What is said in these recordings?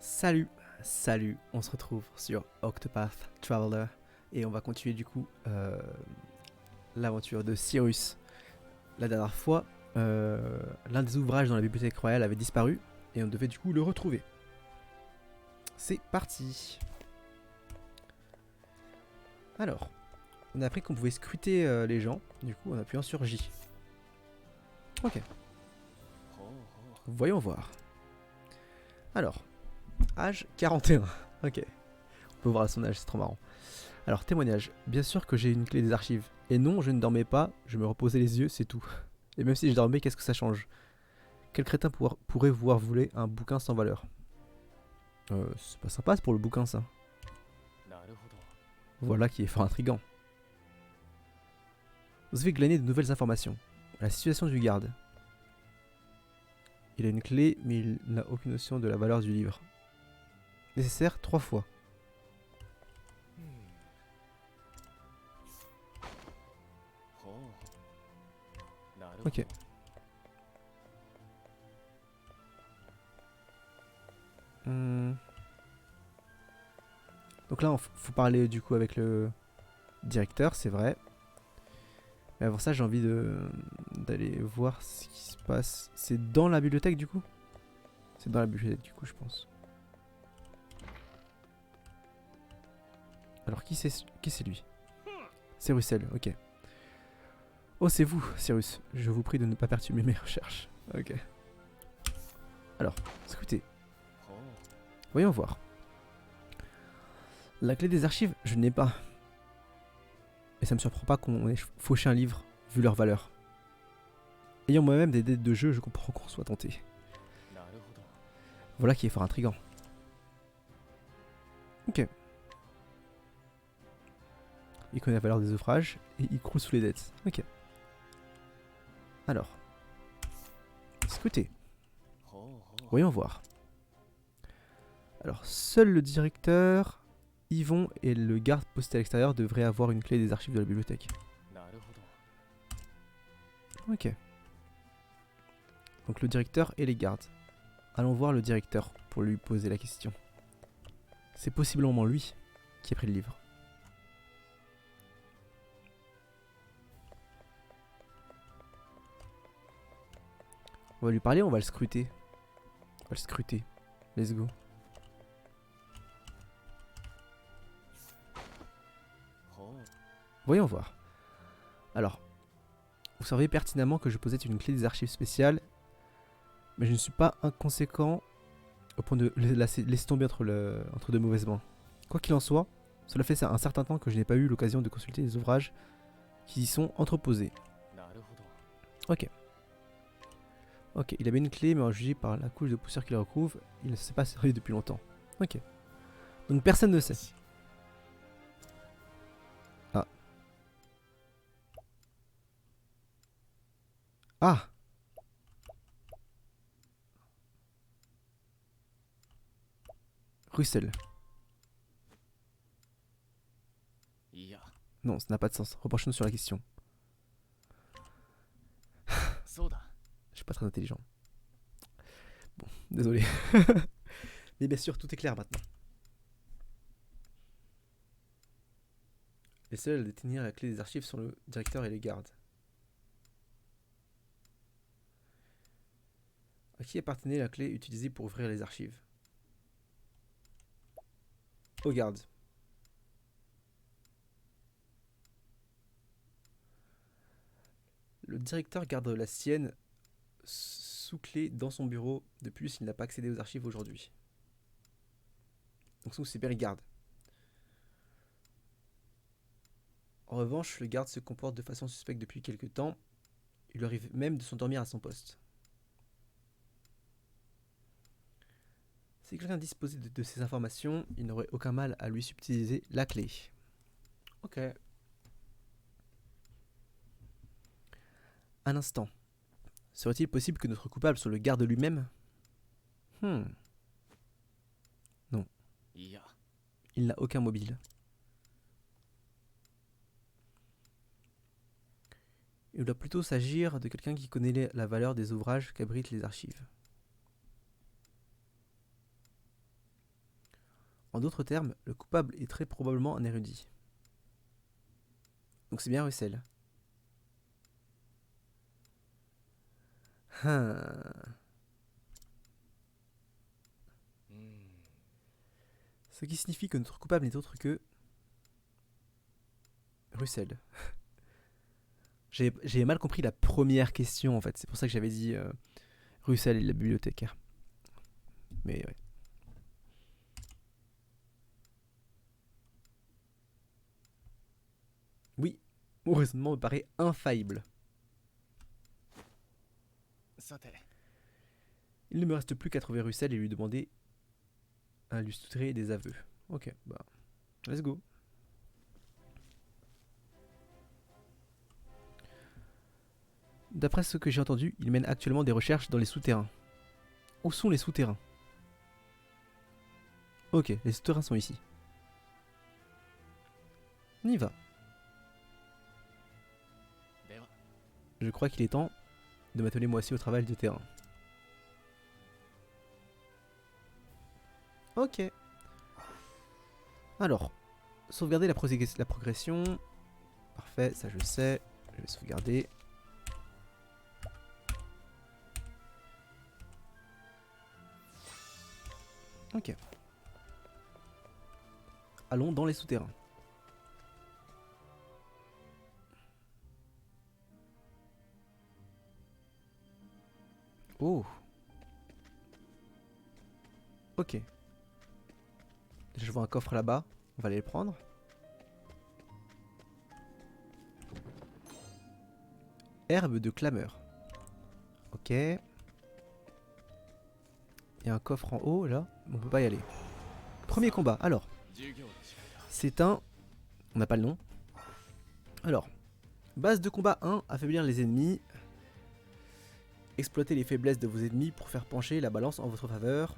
Salut, salut, on se retrouve sur Octopath Traveler et on va continuer du coup l'aventure de Cyrus. La dernière fois, l'un des ouvrages dans la bibliothèque royale avait disparu et on devait du coup le retrouver. C'est parti. Alors, on a appris qu'on pouvait scruter les gens, du coup en appuyant sur J. Ok, voyons voir. Alors, âge 41, ok. On peut voir son âge, c'est trop marrant. Alors, témoignage. Bien sûr que j'ai une clé des archives. Et non, je ne dormais pas, je me reposais les yeux, c'est tout. Et même si je dormais, qu'est-ce que ça change? Quel crétin pourrait vouloir voler un bouquin sans valeur? C'est pas sympa pour le bouquin, ça. Voilà qui est fort intriguant. Vous avez glané de nouvelles informations. La situation du garde. Il a une clé, mais il n'a aucune notion de la valeur du livre. Nécessaire 3 fois. Ok. Donc là, il faut parler du coup avec le directeur, c'est vrai. Mais avant ça, j'ai envie d'aller voir ce qui se passe. C'est dans la bibliothèque du coup? C'est dans la bibliothèque du coup, je pense. Alors, qui c'est lui? C'est Russell, ok. Oh, c'est vous, Cyrus. Je vous prie de ne pas perturber mes recherches. Ok. Alors, écoutez. Voyons voir. La clé des archives, je n'ai pas. Et ça me surprend pas qu'on ait fauché un livre, vu leur valeur. Ayant moi-même des dettes de jeu, je comprends qu'on soit tenté. Voilà qui est fort intriguant. Ok. Il connaît la valeur des ouvrages et il croule sous les dettes. Ok. Alors. Écoutez. Voyons voir. Alors, seul le directeur, Yvon et le garde posté à l'extérieur devraient avoir une clé des archives de la bibliothèque. Ok. Donc le directeur et les gardes. Allons voir le directeur pour lui poser la question. C'est possiblement lui qui a pris le livre. On va lui parler, on va le scruter. On va le scruter. Let's go. Voyons voir. Alors, vous savez pertinemment que je possède une clé des archives spéciales, mais je ne suis pas inconséquent au point de laisser tomber entre de mauvaises mains. Quoi qu'il en soit, cela fait un certain temps que je n'ai pas eu l'occasion de consulter les ouvrages qui y sont entreposés. Ok. Ok, il avait une clé, mais en jugé par la couche de poussière qu'il recouvre, il ne s'est pas servi depuis longtemps. Ok. Donc personne ne sait. Ah. Ah. Russell. Non, ça n'a pas de sens. Reprochons-nous sur la question. Je suis pas très intelligent. Bon, désolé. Mais bien sûr, tout est clair maintenant. Les seuls à détenir la clé des archives sont le directeur et les gardes. À qui appartenait la clé utilisée pour ouvrir les archives? Aux gardes. Le directeur garde la sienne sous clé dans son bureau. De plus, il n'a pas accédé aux archives aujourd'hui. Donc c'est bien les gardes. En revanche, le garde se comporte de façon suspecte depuis quelque temps. Il lui arrive même de s'endormir à son poste. Si quelqu'un disposait de ces informations, il n'aurait aucun mal à lui subtiliser la clé. Ok. Un instant. Serait-il possible que notre coupable soit le garde lui-même? Non. Il n'a aucun mobile. Il doit plutôt s'agir de quelqu'un qui connaît la valeur des ouvrages qu'abritent les archives. En d'autres termes, le coupable est très probablement un érudit. Donc c'est bien Russell. Ce qui signifie que notre coupable n'est autre que Russell. J'ai mal compris la première question en fait. C'est pour ça que j'avais dit Russell et la bibliothécaire. Mais ouais. Oui, mon raisonnement me paraît infaillible. Il ne me reste plus qu'à trouver Russell et lui demander à lui soutirer des aveux. Ok, bah, let's go. D'après ce que j'ai entendu, il mène actuellement des recherches dans les souterrains. Où sont les souterrains? Ok, les souterrains sont ici. On y va. Je crois qu'il est temps de m'atteler moi aussi au travail de terrain. Ok. Alors, sauvegarder la progression. Parfait, ça je sais. Je vais sauvegarder. Ok. Allons dans les souterrains. Oh. Ok. Je vois un coffre là-bas. On va aller le prendre. Herbe de clameur. Ok. Il y a un coffre en haut là. On peut pas y aller. Premier combat. Alors. C'est un... On n'a pas le nom. Alors. Base de combat 1. Affaiblir les ennemis. Exploitez les faiblesses de vos ennemis pour faire pencher la balance en votre faveur.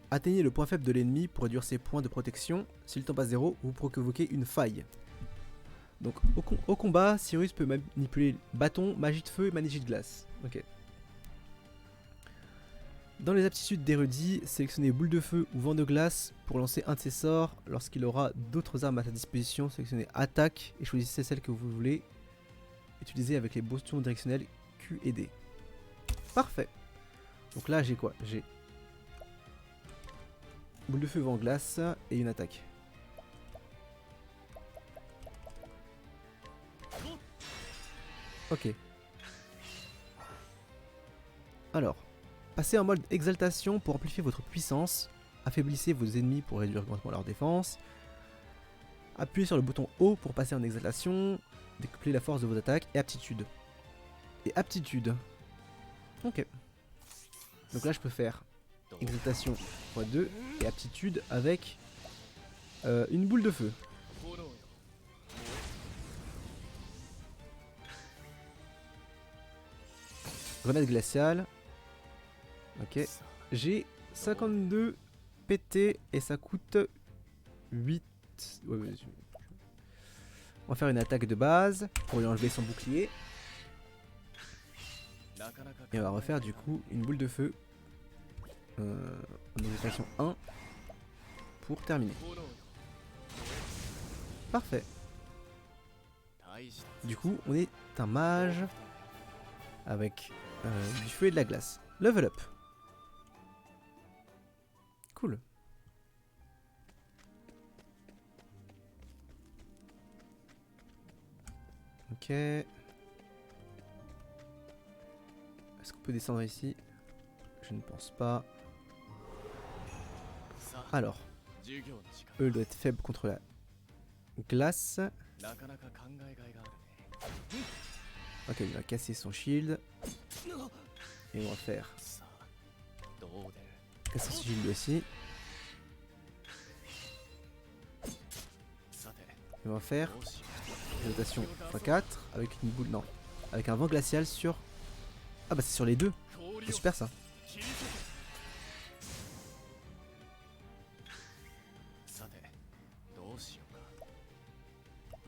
Atteignez le point faible de l'ennemi pour réduire ses points de protection. S'il tombe à 0, vous provoquez une faille. Donc au combat, Cyrus peut manipuler bâton, magie de feu et magie de glace. Ok. Dans les aptitudes d'érudit, sélectionnez boule de feu ou vent de glace pour lancer un de ses sorts. Lorsqu'il aura d'autres armes à sa disposition, sélectionnez attaque et choisissez celle que vous voulez utiliser avec les boostons directionnels Q et D. Parfait. Donc là j'ai quoi? J'ai boule de feu, vent, glace et une attaque. Ok. Alors, passez en mode exaltation pour amplifier votre puissance. Affaiblissez vos ennemis pour réduire grandement leur défense. Appuyez sur le bouton haut pour passer en exaltation. Découplez la force de vos attaques et aptitude. Et aptitude. Ok. Donc là je peux faire exaltation x2 et aptitude avec une boule de feu. Grenade glaciale. Ok. J'ai 52 PT et ça coûte 8. Ouais, on va faire une attaque de base pour lui enlever son bouclier. Et on va refaire du coup une boule de feu en exaltation 1 pour terminer. Parfait. Du coup, on est un mage avec du feu et de la glace. Level up. Cool. Ok. Est-ce qu'on peut descendre ici? Je ne pense pas. Alors, eux doivent être faibles contre la glace. Ok, il va casser son shield. Et on va faire casser son shield aussi. Et on va faire rotation x4 avec une boule. Non, avec un vent glacial sur. Ah bah c'est sur les deux. C'est super ça.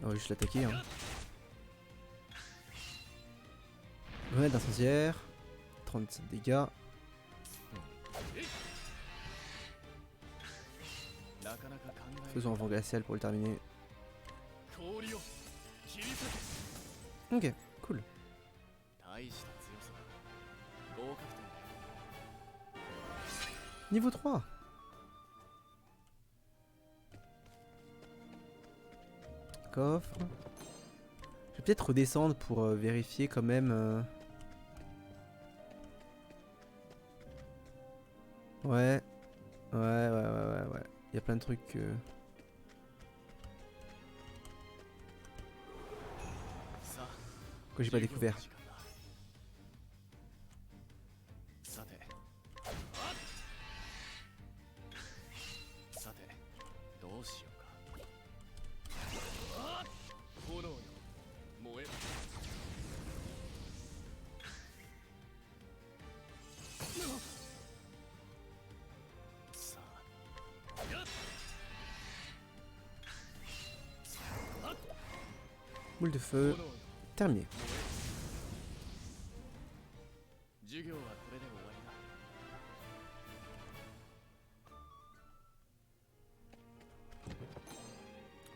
On va juste l'attaquer. Hein. Grenade d'incendiaire. 37 dégâts. Faisons un vent glacial pour le terminer. Ok, cool. Niveau 3. Coffre. Je vais peut-être redescendre pour vérifier quand même. Ouais. Ouais. Il y a plein de trucs que j'ai pas découvert. Boule de feu. Terminé.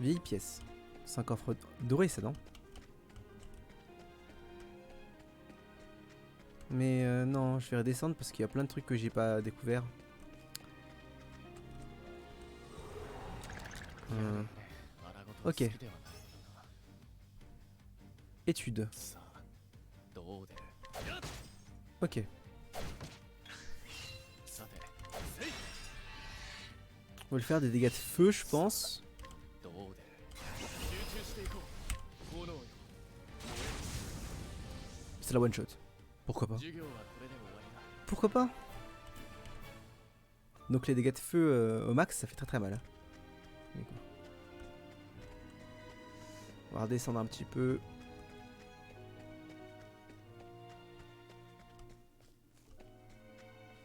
Vieille pièce. 5 coffres dorés, ça non? Mais non, je vais redescendre parce qu'il y a plein de trucs que j'ai pas découvert. Ok. Étude. Ok. On va le faire des dégâts de feu, je pense. C'est la one shot. Pourquoi pas? Pourquoi pas? Donc les dégâts de feu au max, ça fait très mal. On va redescendre un petit peu.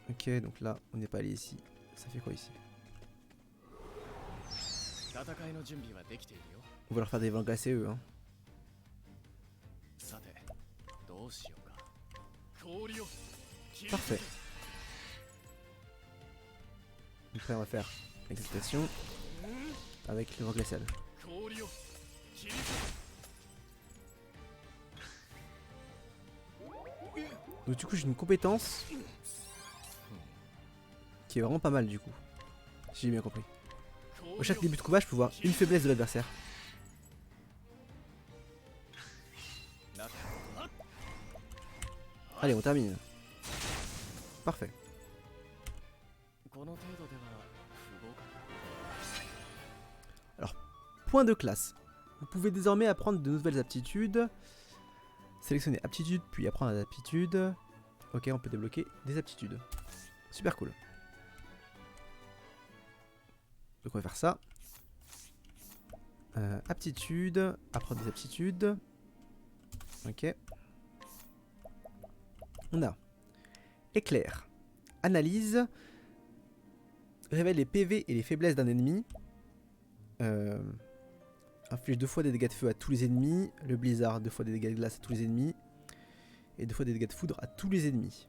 Ok, donc là, on n'est pas allé ici. Ça fait quoi ici? On va leur faire des vents glacés eux. Hein. Parfait. Après on va faire l'excitation avec le vent glacial. Donc du coup j'ai une compétence qui est vraiment pas mal du coup. Si j'ai bien compris. Au chaque début de combat je peux voir une faiblesse de l'adversaire. Allez on termine. Parfait. Alors, point de classe. Vous pouvez désormais apprendre de nouvelles aptitudes. Sélectionnez aptitude, puis apprendre à l'aptitude. Ok, on peut débloquer des aptitudes. Super cool. Donc on va faire ça. Aptitude, apprendre des aptitudes. Ok. On a éclair. Analyse. Révèle les PV et les faiblesses d'un ennemi. Inflige 2 fois des dégâts de feu à tous les ennemis. Le blizzard, 2 fois des dégâts de glace à tous les ennemis. Et 2 fois des dégâts de foudre à tous les ennemis.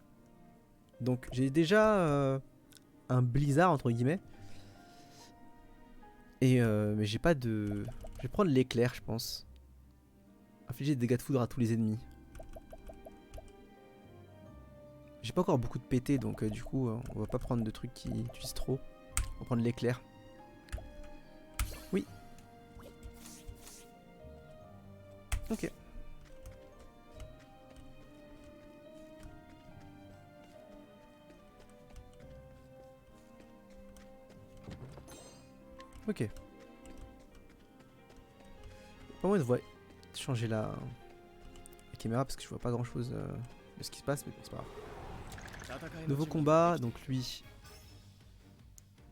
Donc j'ai déjà un blizzard entre guillemets. Et mais j'ai pas de... Je vais prendre l'éclair je pense. Infliger des dégâts de foudre à tous les ennemis. J'ai pas encore beaucoup de PT donc du coup on va pas prendre de trucs qui utilisent trop. On va prendre l'éclair. Oui. Ok. Ok. Pas moyen de voir changer la caméra parce que je vois pas grand chose de ce qui se passe, mais bon, c'est pas grave. Nouveau combat, donc lui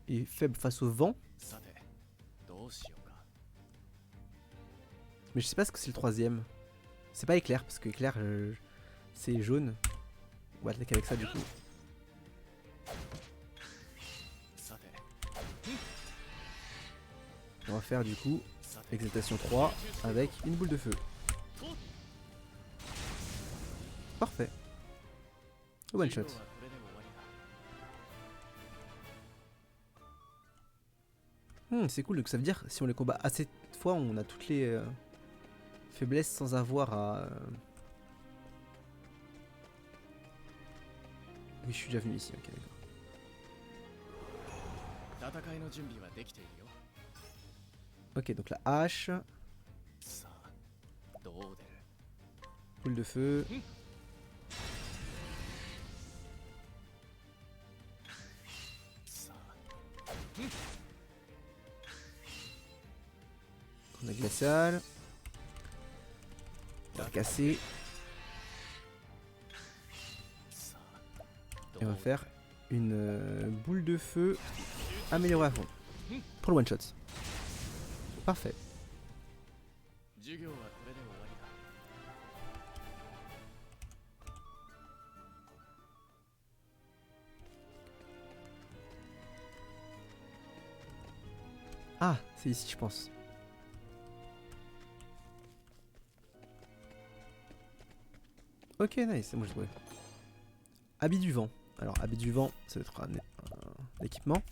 est faible face au vent. Mais je sais pas ce que c'est le troisième. C'est pas éclair parce que éclair c'est jaune. On va attaquer avec ça du coup. On va faire du coup exaltation 3 avec une boule de feu. Parfait. One shot. C'est cool, donc ça veut dire si on les combat assez de fois, on a toutes les faiblesses sans avoir à... Oui, je suis déjà venu ici, ok, d'accord. Ok, donc la hache, boule de feu. On a glacial. On va casser. Et on va faire une boule de feu améliorée à fond. Pour le one shot. Parfait. Ah, c'est ici je pense. Ok, nice, c'est moi j'ai trouvé. Habit du vent. Alors, habit du vent, ça va être un équipement.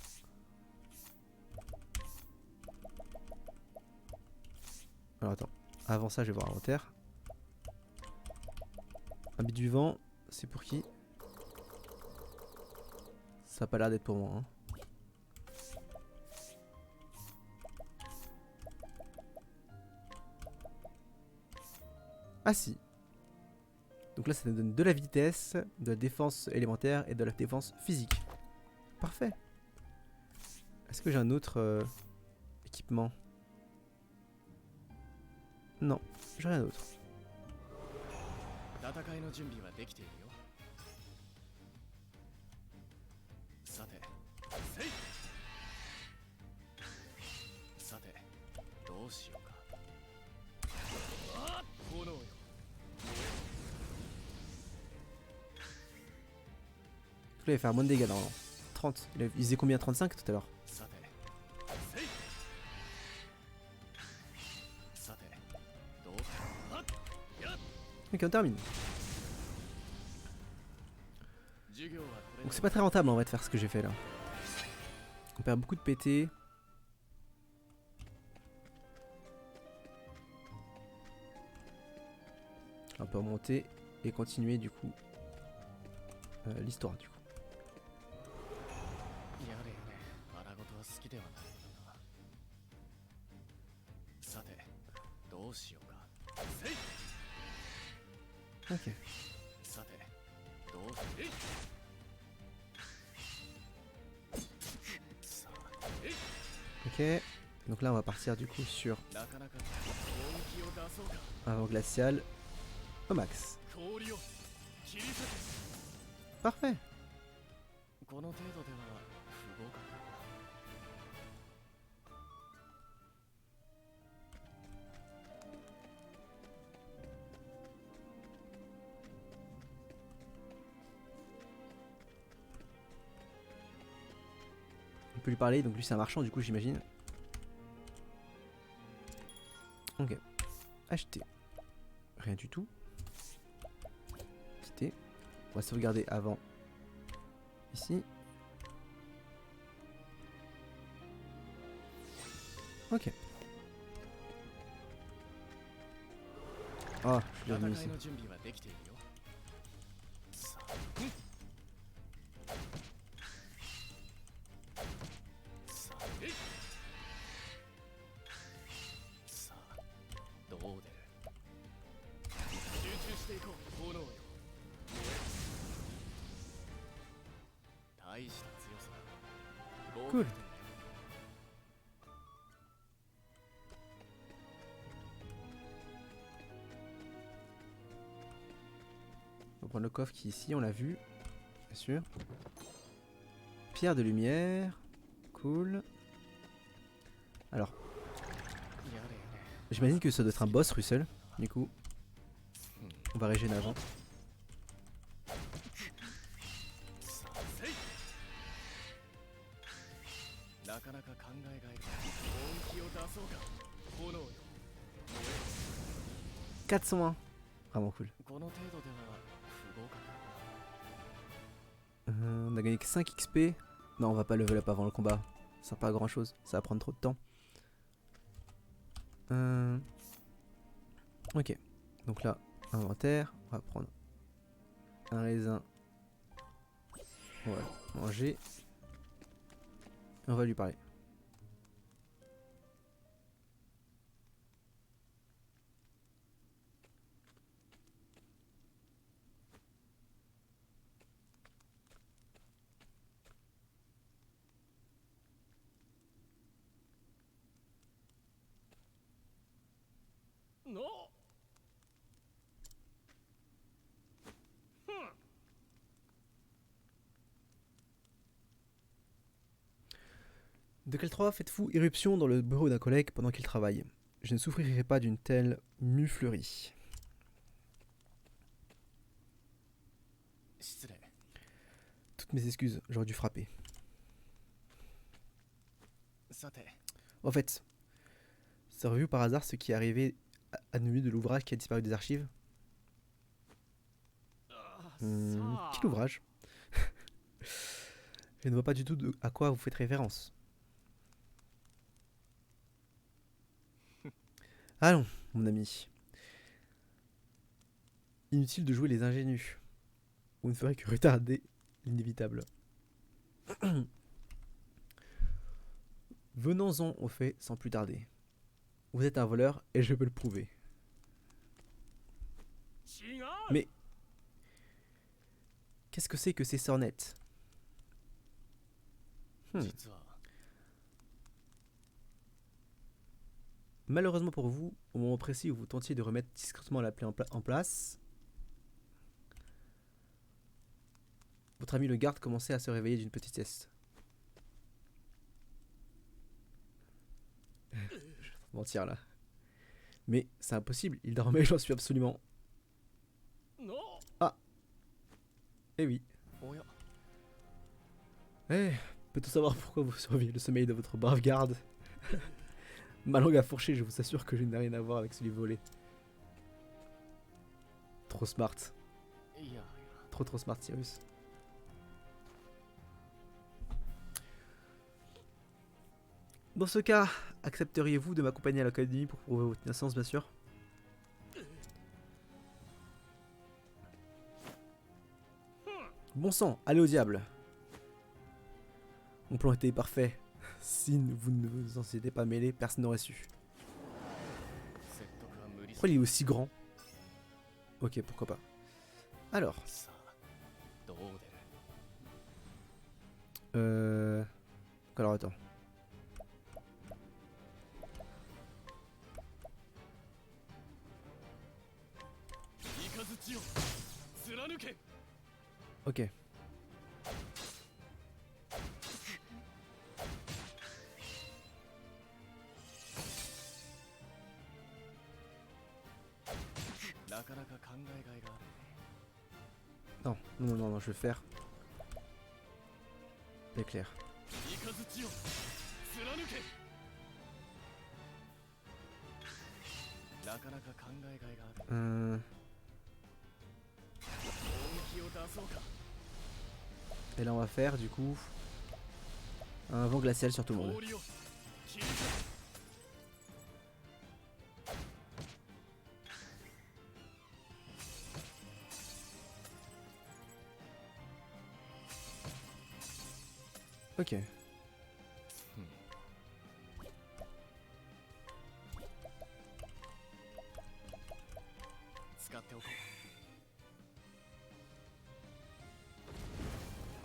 Alors attends, avant ça je vais voir l'inventaire. Habit du vent, c'est pour qui? Ça a pas l'air d'être pour moi. Hein. Ah si. Donc là ça nous donne de la vitesse, de la défense élémentaire et de la défense physique. Parfait. Est-ce que j'ai un autre équipement? Non, j'ai rien d'autre. Là, il va faire moins de dégâts normalement. 30. Il faisait combien? 35 tout à l'heure? Ok, on termine. Donc c'est pas très rentable en vrai de faire ce que j'ai fait là. On perd beaucoup de PT. On peut remonter et continuer du coup l'histoire du coup. Ok. Ok. Donc là on va partir du coup sur un vent glacial au max. Parfait. On peut lui parler, donc lui c'est un marchand du coup j'imagine. Ok. Acheter. Rien du tout. Quitter. On va sauvegarder avant. Ici. Ok. Ah, je suis déjà venu ici. Cool. On va prendre le coffre qui est ici, on l'a vu. Bien sûr. Pierre de lumière. Cool. Alors. J'imagine que ça doit être un boss, Russell. Du coup. On va régénérer avant. « 401. Vraiment cool. On a gagné que 5 XP. Non, on va pas level up avant le combat. Ça sert pas à grand chose, ça va prendre trop de temps. Ok, donc là, inventaire, on va prendre un raisin. On va le manger. Et on va lui parler. Non. De quel droit faites-vous irruption dans le bureau d'un collègue pendant qu'il travaille? Je ne souffrirai pas d'une telle muflerie. 失礼。 Toutes mes excuses, j'aurais dû frapper. さて、 En fait, sauriez-vous par hasard ce qui est arrivé à Numi de l'ouvrage qui a disparu des archives? さあ Quel ouvrage? Je ne vois pas du tout à quoi vous faites référence. Allons, mon ami. Inutile de jouer les ingénus. Vous ne ferez que retarder l'inévitable. Venons-en au fait sans plus tarder. Vous êtes un voleur et je peux le prouver. 違う Mais qu'est-ce que c'est que ces sornettes? 実は Malheureusement pour vous, au moment précis où vous tentiez de remettre discrètement la plaie en place, votre ami le garde commençait à se réveiller d'une petite sieste. Je vais mentir là. Mais c'est impossible, il dormait, j'en suis absolument. の Eh oui. おや Eh, peut-on savoir pourquoi vous surveillez le sommeil de votre brave garde? Ma langue a fourché, je vous assure que je n'ai rien à voir avec celui volé. Trop smart. いやいや Trop smart, Cyrus. Dans ce cas, accepteriez-vous de m'accompagner à l'académie pour prouver votre innocence, bien sûr? Bon sang, allez au diable. Mon plan était parfait. Si vous ne vous en étiez pas mêlé, personne n'aurait su. 説得は無理 Pourquoi il est aussi grand? Ok, pourquoi pas. Alors, さあどう出る alors attends. Ok. Non, non, non, non, je vais faire l'éclair. Et là on va faire du coup un vent glacial sur tout le monde. Ok.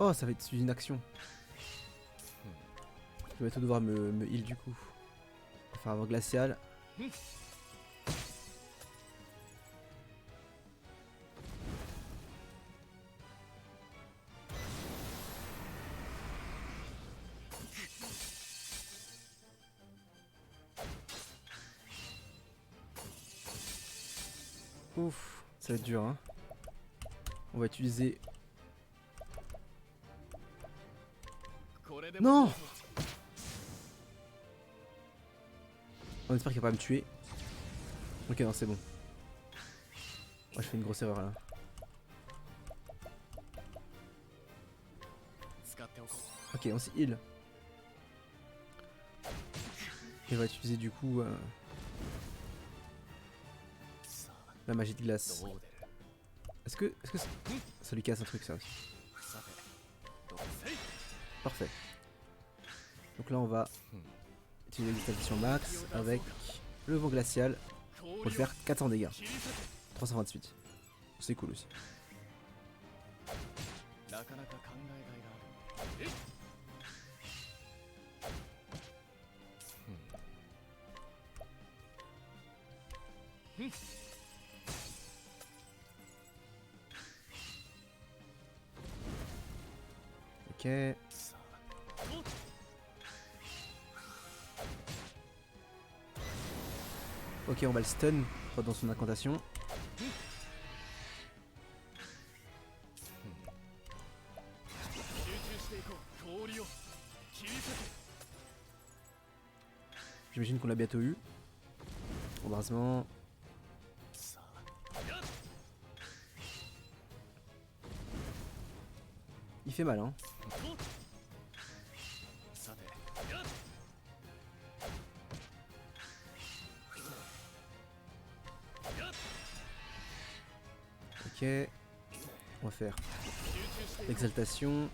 Oh, ça va être une action. Je vais tout devoir me heal du coup. Enfin, un vent glacial. Ouf, ça va être dur, hein. On va utiliser... Non! On espère qu'il va pas me tuer. Ok, non, c'est bon. Moi, je fais une grosse erreur là. Ok, on s'y heal. Et on va utiliser du coup さあ la magie de glace. どう出る Est-ce que ça lui casse un truc ça aussi? さてどうせい Parfait. Donc là on va うん utiliser l'excitation max avec le vent glacial pour lui faire 400 dégâts. 切り裂け 328. C'est cool aussi. なかなか考えがいがあるえいうんうん Ok. さあどう Ok, on va le stun dans son incantation. 集中していこう氷を切り裂け J'imagine qu'on l'a bientôt eu. Embrasement. さあやっ Il fait mal, hein. どうさてやっ やっ Ok. On va faire 集中していこ l'exaltation.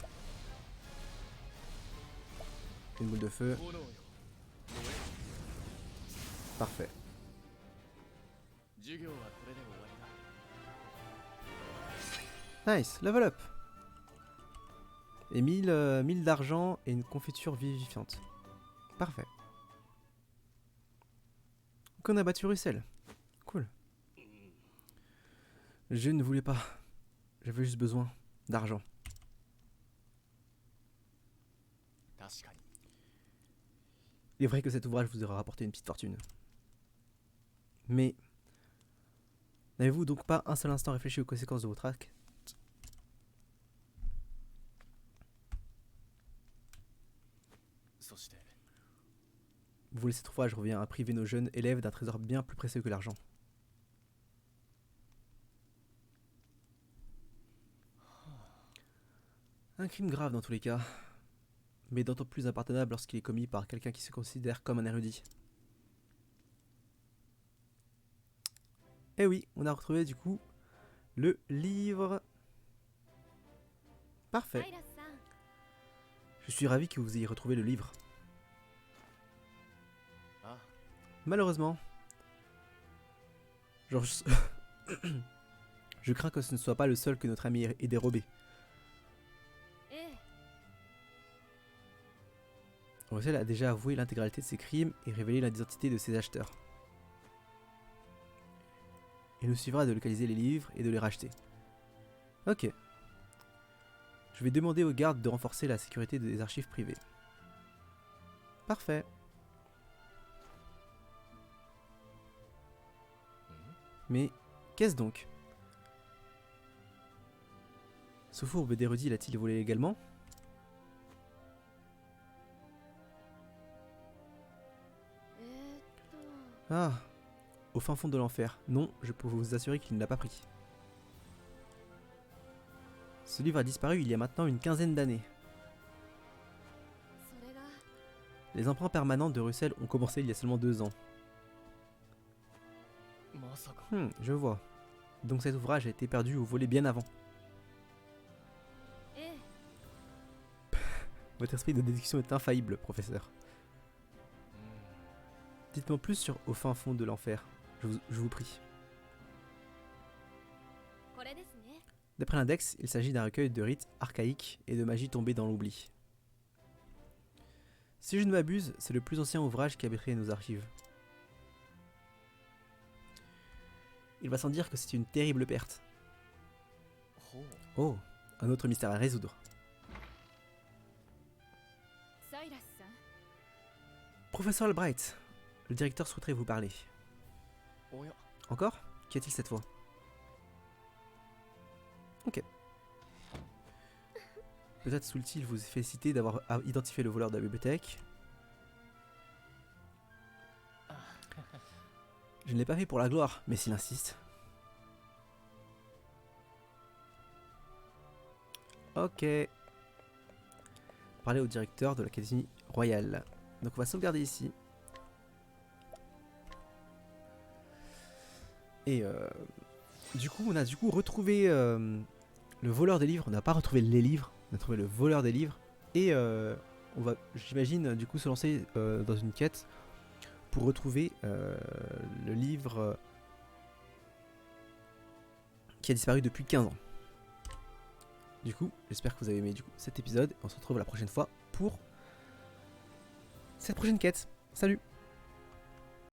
Une boule de feu. う炎よ燃え Parfait. 授業はこれで終わりだ Nice, level up. Et 1000 d'argent et une confiture vivifiante. Parfait. Donc on a battu Russell. Cool. Je ne voulais pas. J'avais juste besoin d'argent. 確かに Il est vrai que cet ouvrage vous aura rapporté une petite fortune. Mais n'avez-vous donc pas un seul instant réfléchi aux conséquences de votre acte?そして Vous voulez cet ouvrage revient à priver nos jeunes élèves d'un trésor bien plus précieux que l'argent. Un crime grave dans tous les cas, mais d'autant plus impardonnable lorsqu'il est commis par quelqu'un qui se considère comme un érudit. Eh oui, on a retrouvé du coup le livre. Parfait. アイラスさん Je suis ravi que vous ayez retrouvé le livre. あ Malheureusement, genre, je crains que ce ne soit pas le seul que notre ami ait dérobé. ええ Russell a déjà avoué l'intégralité de ses crimes et révélé l'identité de ses acheteurs. Il nous suivra de localiser les livres et de les racheter. Ok. Je vais demander aux gardes de renforcer la sécurité des archives privées. Parfait. うん Mais qu'est-ce donc? Ce fourbe d'érudit l'a-t-il volé également? と Ah, au fin fond de l'enfer. Non, je peux vous assurer qu'il ne l'a pas pris. Ce livre a disparu il y a maintenant une quinzaine d'années. それが Les emprunts permanents de Russell ont commencé il y a seulement 2 ans. まさか Je vois. Donc cet ouvrage a été perdu ou volé bien avant. ええ Votre esprit de déduction est infaillible, professeur. うん Dites-moi plus sur Au fin fond de l'enfer. Je vous prie. これですね D'après l'index, il s'agit d'un recueil de rites archaïques et de magie tombée dans l'oubli. Si je ne m'abuse, c'est le plus ancien ouvrage qui abriterait nos archives. Il va sans dire que c'est une terrible perte. ほう Oh, un autre mystère à résoudre. サイラスさん Professeur Albright, le directeur souhaiterait vous parler. おや Encore? Qu'y a-t-il cette fois? Ok. Peut-être souhaite-t-il vous féliciter d'avoir identifié le voleur de la bibliothèque. Je ne l'ai pas fait pour la gloire, mais s'il insiste. Ok. Parler au directeur de l'Académie Royale. Donc on va sauvegarder ici. Et du coup, on a retrouvé le voleur des livres. On n'a pas retrouvé les livres, on a trouvé le voleur des livres. Et on va, j'imagine, du coup, se lancer dans une quête pour retrouver le livre qui a disparu depuis 15 ans. Du coup, j'espère que vous avez aimé cet épisode. On se retrouve la prochaine fois pour cette prochaine quête. Salut!